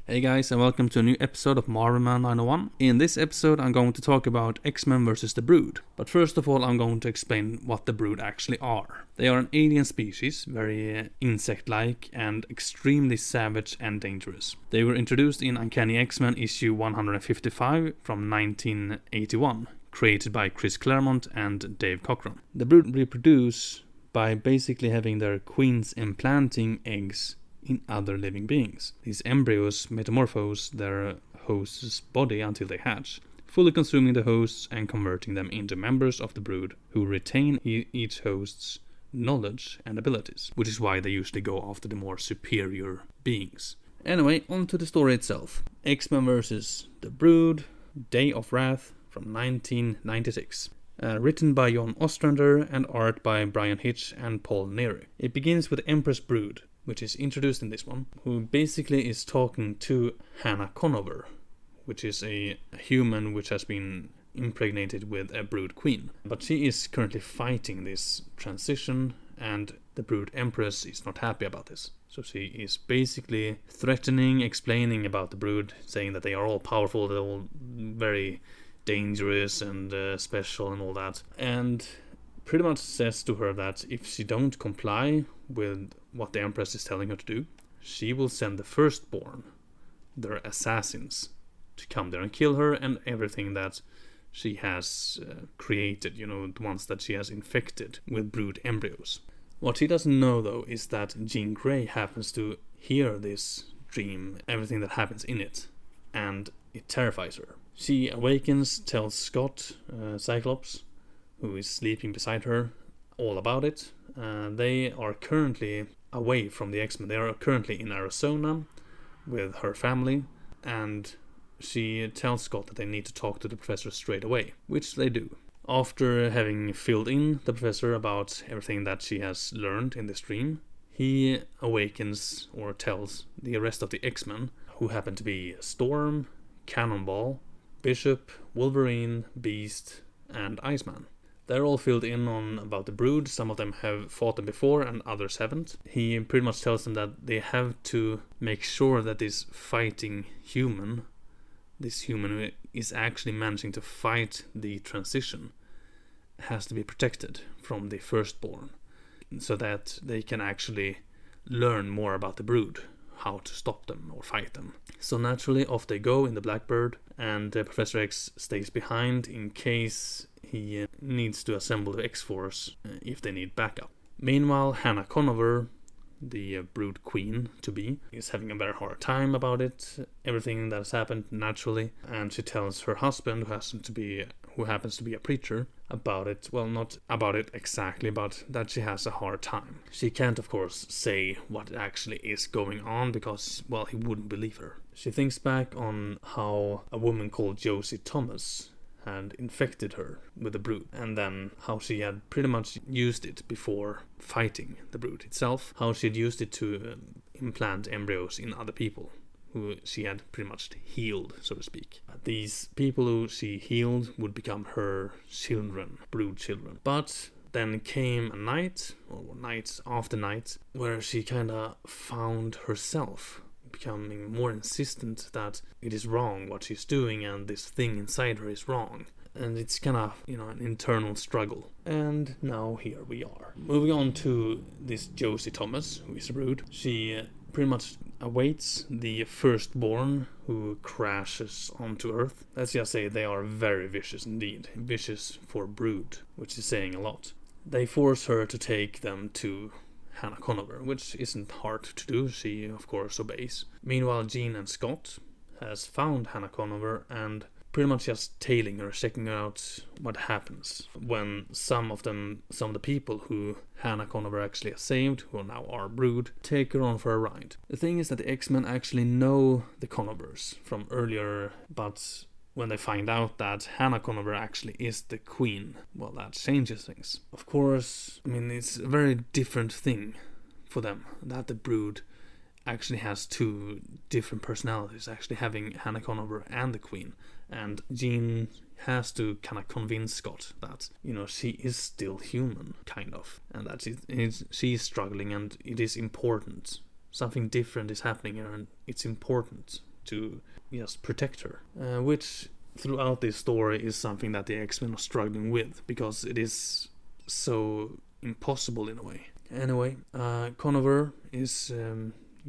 Hey guys, and welcome to a new episode of Marvel Man 901. In this episode I'm going to talk about X-Men vs. the Brood. But first of all I'm going to explain what the Brood actually are. They are an alien species, very insect-like and extremely savage and dangerous. They were introduced in Uncanny X-Men issue 155 from 1981, created by Chris Claremont and Dave Cockrum. The Brood reproduce by basically having their queens implanting eggs in other living beings. These embryos metamorphose their host's body until they hatch, fully consuming the hosts and converting them into members of the brood who retain each host's knowledge and abilities, which is why they usually go after the more superior beings. Anyway, on to the story itself. X-Men vs. the Brood, Day of Wrath from 1996. Written by John Ostrander and art by Bryan, Hitch and Paul Neary. It begins with Empress Brood, which is introduced in this one, who basically is talking to Hannah Connover, which is a human which has been impregnated with a brood queen. But she is currently fighting this transition, and the Brood Empress is not happy about this. So she is basically threatening, explaining about the brood, saying that they are all powerful, they're all very dangerous and special and all that. And pretty much says to her that if she don't comply with what the Empress is telling her to do, she will send the Firstborn, their assassins, to come there and kill her and everything that she has created, the ones that she has infected with brood embryos. What she doesn't know though is that Jean Grey happens to hear this dream, everything that happens in it, and it terrifies her. She awakens, tells Scott, Cyclops, who is sleeping beside her, all about it. They are currently away from the X-Men. They are currently in Arizona with her family, and she tells Scott that they need to talk to the professor straight away, which they do. After having filled in the professor about everything that she has learned in this dream, he awakens or tells the rest of the X-Men, who happen to be Storm, Cannonball, Bishop, Wolverine, Beast, and Iceman. They're all filled in on about the brood. Some of them have fought them before and others haven't. He pretty much tells them that they have to make sure that this fighting human, this human who is actually managing to fight the transition, has to be protected from the Firstborn, so that they can actually learn more about the brood, how to stop them or fight them. So naturally off they go in the Blackbird, and Professor X stays behind in case he needs to assemble the X-Force if they need backup. Meanwhile, Hannah Connover, the brood queen to be, is having a very hard time about it, everything that has happened naturally, and she tells her husband, who happens to be a preacher, about it. Well, not about it exactly, but that she has a hard time. She can't, of course, say what actually is going on because, well, he wouldn't believe her. She thinks back on how a woman called Josie Thomas had infected her with the brood, and then how she had pretty much used it before fighting the brood itself, how she had used it to implant embryos in other people who she had pretty much healed, so to speak. These people who she healed would become her children, brood children. But then came a night, or night after night, where she kinda found herself becoming more insistent that it is wrong what she's doing and this thing inside her is wrong. And it's kind of, an internal struggle. And now here we are. Moving on to this Josie Thomas, who is a brood. She pretty much awaits the Firstborn who crashes onto Earth. Let's just say they are very vicious indeed. Vicious for brood, which is saying a lot. They force her to take them to Hannah Connover, which isn't hard to do. She, of course, obeys. Meanwhile, Jean and Scott has found Hannah Connover and pretty much just tailing her, checking out what happens when some of the people who Hannah Connover actually has saved, who now are brood, take her on for a ride. The thing is that the X-Men actually know the Connovers from earlier, but when they find out that Hannah Connover actually is the queen, well, that changes things. Of course, it's a very different thing for them that the brood actually has two different personalities, actually having Hannah Connover and the queen. And Jean has to kind of convince Scott that, she is still human, kind of. And that she is struggling and it is important. Something different is happening here and it's important to just protect her, which throughout this story is something that the X-Men are struggling with, because it is so impossible in a way. Anyway, Connover is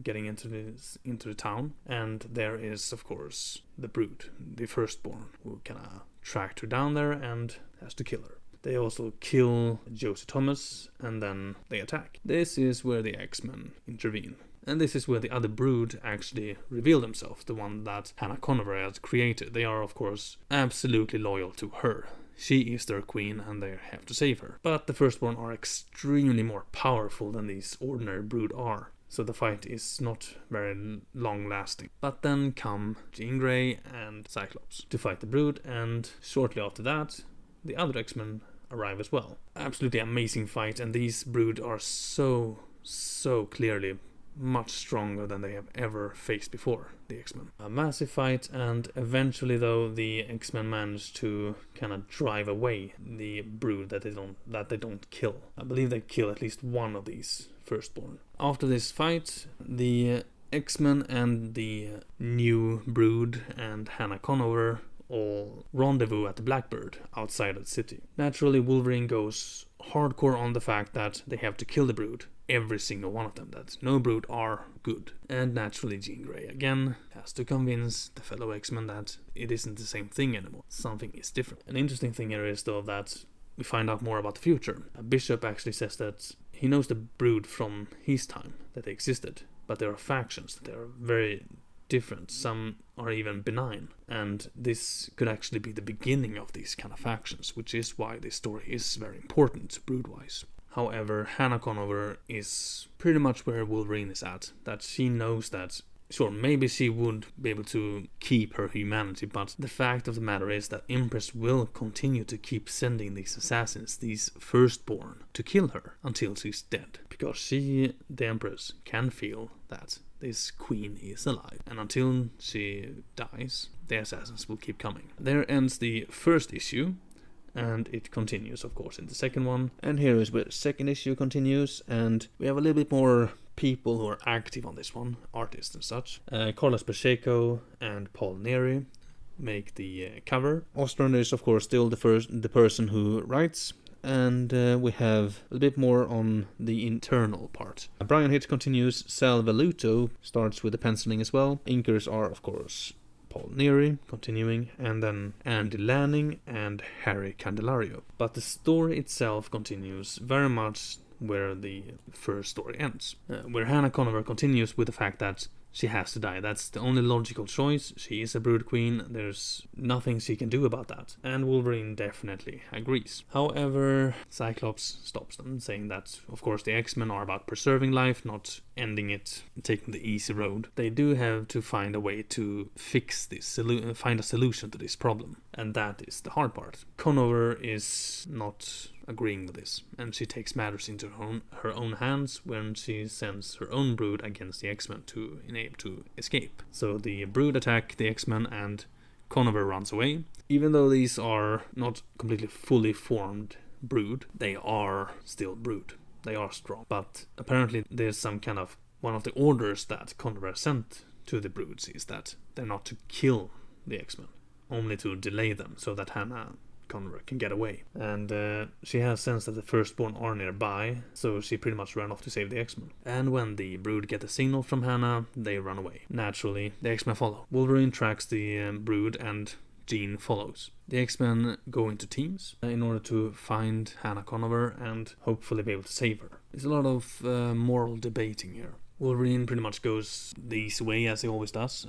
getting into the town, and there is of course the Brood, the Firstborn, who kinda tracked her down there and has to kill her. They also kill Josie Thomas, and then they attack. This is where the X-Men intervene. And this is where the other Brood actually reveal themselves, the one that Hannah Connover has created. They are, of course, absolutely loyal to her. She is their queen, and they have to save her. But the Firstborn are extremely more powerful than these ordinary Brood are, so the fight is not very long-lasting. But then come Jean Grey and Cyclops to fight the Brood, and shortly after that, the other X-Men arrive as well. Absolutely amazing fight, and these Brood are so clearly much stronger than they have ever faced before, the X-Men. A massive fight, and eventually though the X-Men manage to kind of drive away the Brood that they don't kill. I believe they kill at least one of these Firstborn. After this fight, the X-Men and the new Brood and Hannah Connover all rendezvous at the Blackbird outside of the city. Naturally, Wolverine goes hardcore on the fact that they have to kill the Brood, every single one of them, that no Brood are good. And naturally, Jean Grey again has to convince the fellow X-Men that it isn't the same thing anymore. Something is different. An interesting thing here is though that we find out more about the future. Bishop actually says that he knows the Brood from his time, that they existed, but there are factions that are very different. Some are even benign, and this could actually be the beginning of these kind of factions, which is why this story is very important Brood-wise. However, Hannah Connover is pretty much where Wolverine is at, that she knows that sure, maybe she would be able to keep her humanity, but the fact of the matter is that Empress will continue to keep sending these assassins, these Firstborn, to kill her until she's dead, because she, the Empress, can feel that this queen is alive, and until she dies, the assassins will keep coming. There ends the first issue, and it continues, of course, in the second one. And here is where the second issue continues, and we have a little bit more people who are active on this one, artists and such. Carlos Pacheco and Paul Neary make the cover. Ostrander is, of course, still the person who writes. And we have a bit more on the internal part. Bryan Hitch continues. Sal Velluto starts with the penciling as well. Inkers are, of course, Paul Neary, continuing, and then Andy Lanning and Harry Candelario. But the story itself continues very much where the first story ends. Where Hannah Connover continues with the fact that she has to die. That's the only logical choice. She is a Brood Queen. There's nothing she can do about that. And Wolverine definitely agrees. However, Cyclops stops them, saying that, of course, the X-Men are about preserving life, not ending it, taking the easy road. They do have to find a way to fix this, find a solution to this problem. And that is the hard part. Connover is not agreeing with this, and she takes matters into her own hands when she sends her own Brood against the X-Men to enable to escape. So the Brood attack the X-Men, and Connover runs away. Even though these are not completely fully formed Brood, they are still Brood. They are strong. But apparently there's some kind of one of the orders that Connover sent to the Broods is that they're not to kill the X-Men, only to delay them so that Hannah Connover can get away. And she has sensed that the Firstborn are nearby, so she pretty much ran off to save the X-Men. And when the Brood get a signal from Hannah, they run away. Naturally, the X-Men follow. Wolverine tracks the Brood, and Jean follows. The X-Men go into teams in order to find Hannah Connover and hopefully be able to save her. There's a lot of moral debating here. Wolverine pretty much goes the easy way, as he always does.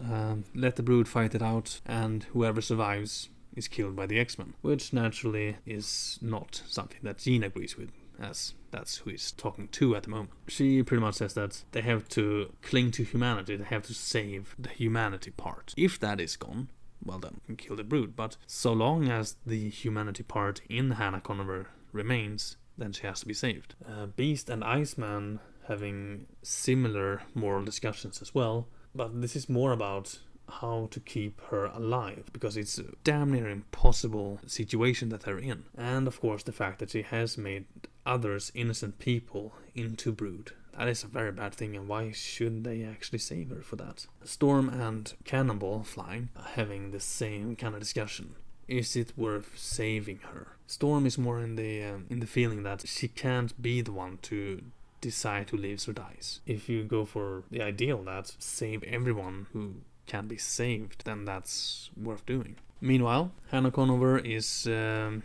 Let the Brood fight it out, and whoever survives is killed by the X-Men, which naturally is not something that Jean agrees with, as that's who he's talking to at the moment. She pretty much says that they have to cling to humanity, they have to save the humanity part. If that is gone, well then, we can kill the Brood, but so long as the humanity part in Hannah Connover remains, then she has to be saved. Beast and Iceman having similar moral discussions as well, but this is more about how to keep her alive, because it's a damn near impossible situation that they're in. And of course the fact that she has made others, innocent people, into Brood. That is a very bad thing, and why should they actually save her for that? Storm and Cannonball flying are having the same kind of discussion. Is it worth saving her? Storm is more in the feeling that she can't be the one to decide who lives or dies. If you go for the ideal that save everyone who can be saved, then that's worth doing. Meanwhile, Hannah Connover is,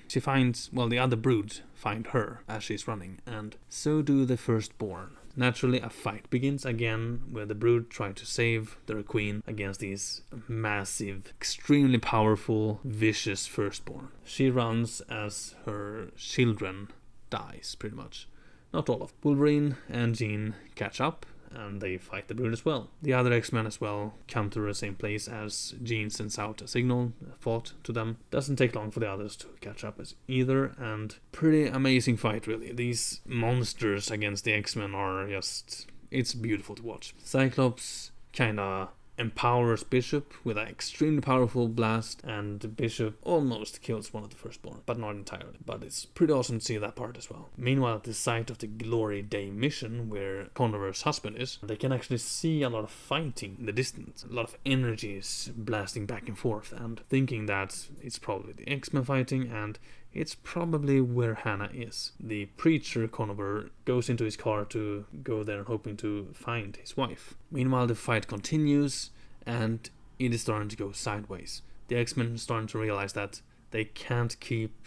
she finds, well, the other brood find her as she's running, and so do the Firstborn. Naturally, a fight begins again, where the brood try to save their queen against these massive, extremely powerful, vicious Firstborn. She runs as her children dies, pretty much. Not all of them. Wolverine and Jean catch up, and they fight the brood as well. The other X-Men as well come to the same place as Jean sends out a signal, a thought to them. Doesn't take long for the others to catch up as either, and pretty amazing fight really. These monsters against the X-Men are just, it's beautiful to watch. Cyclops kinda empowers Bishop with an extremely powerful blast, and Bishop almost kills one of the Firstborn, but not entirely. But it's pretty awesome to see that part as well. Meanwhile, at the site of the Glory Day mission, where Connover's husband is, they can actually see a lot of fighting in the distance. A lot of energy is blasting back and forth, and thinking that it's probably the X-Men fighting, and it's probably where Hannah is. The preacher Connover goes into his car to go there hoping to find his wife. Meanwhile, the fight continues, and it is starting to go sideways. The X-Men are starting to realize that they can't keep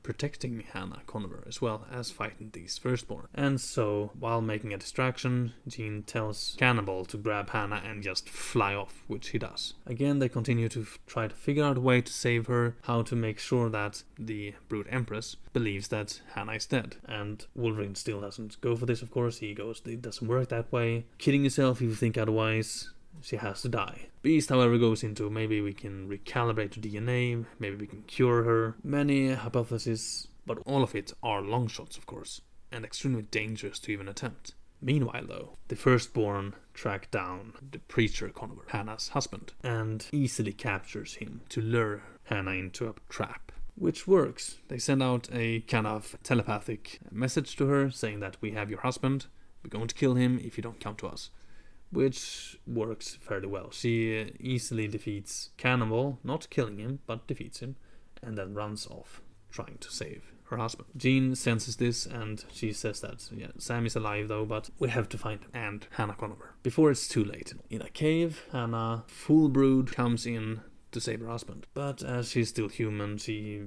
protecting Hannah Connover as well as fighting these Firstborn. And so, while making a distraction, Jean tells Cannibal to grab Hannah and just fly off, which he does. Again, they continue to try to figure out a way to save her, how to make sure that the Brood Empress believes that Hannah is dead. And Wolverine still doesn't go for this, of course. He goes, it doesn't work that way. Kidding yourself if you think otherwise. She has to die. Beast, however, goes into maybe we can recalibrate her DNA, maybe we can cure her. Many hypotheses, but all of it are long shots, of course, and extremely dangerous to even attempt. Meanwhile, though, the Firstborn track down the preacher Connover, Hannah's husband, and easily captures him to lure Hannah into a trap. Which works. They send out a kind of telepathic message to her saying that we have your husband, we're going to kill him if you don't come to us. Which works fairly well. She easily defeats Cannibal, not killing him, but defeats him, and then runs off, trying to save her husband. Jean senses this, and she says that, yeah, Sam is alive though, but we have to find him, and Hannah Connover. Before it's too late. In a cave, Hannah, full brood, comes in to save her husband. But as she's still human, she,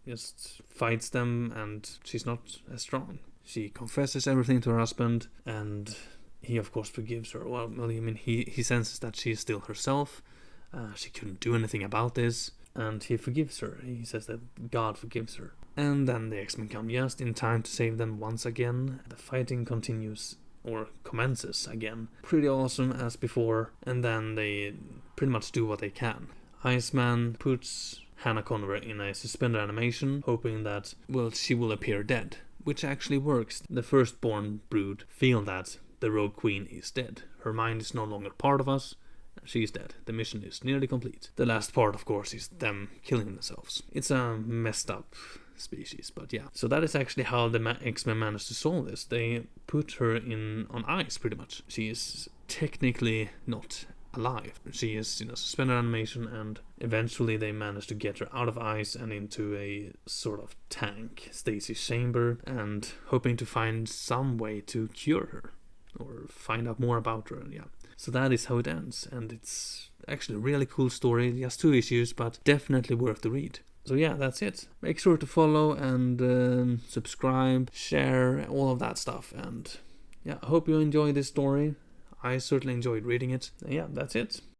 just fights them, and she's not as strong. She confesses everything to her husband, and he, of course, forgives her. Well, I mean, he senses that she is still herself. She couldn't do anything about this. And he forgives her. He says that God forgives her. And then the X-Men come just in time to save them once again. The fighting continues, or commences again. Pretty awesome as before. And then they pretty much do what they can. Iceman puts Hannah Connover in a suspended animation, hoping that, well, she will appear dead. Which actually works. The Firstborn brood feel that the Rogue Queen is dead. Her mind is no longer part of us. She is dead. The mission is nearly complete. The last part, of course, is them killing themselves. It's a messed up species, but yeah. So that is actually how the X-Men managed to solve this. They put her on ice, pretty much. She is technically not alive. She is in a suspended animation, and eventually they managed to get her out of ice and into a sort of tank, stasis chamber, and hoping to find some way to cure her. Or find out more about her, yeah. So that is how it ends, and it's actually a really cool story. Just 2 issues, but definitely worth the read. So yeah, that's it. Make sure to follow and subscribe, share, all of that stuff. And yeah, I hope you enjoy this story. I certainly enjoyed reading it. And yeah, that's it.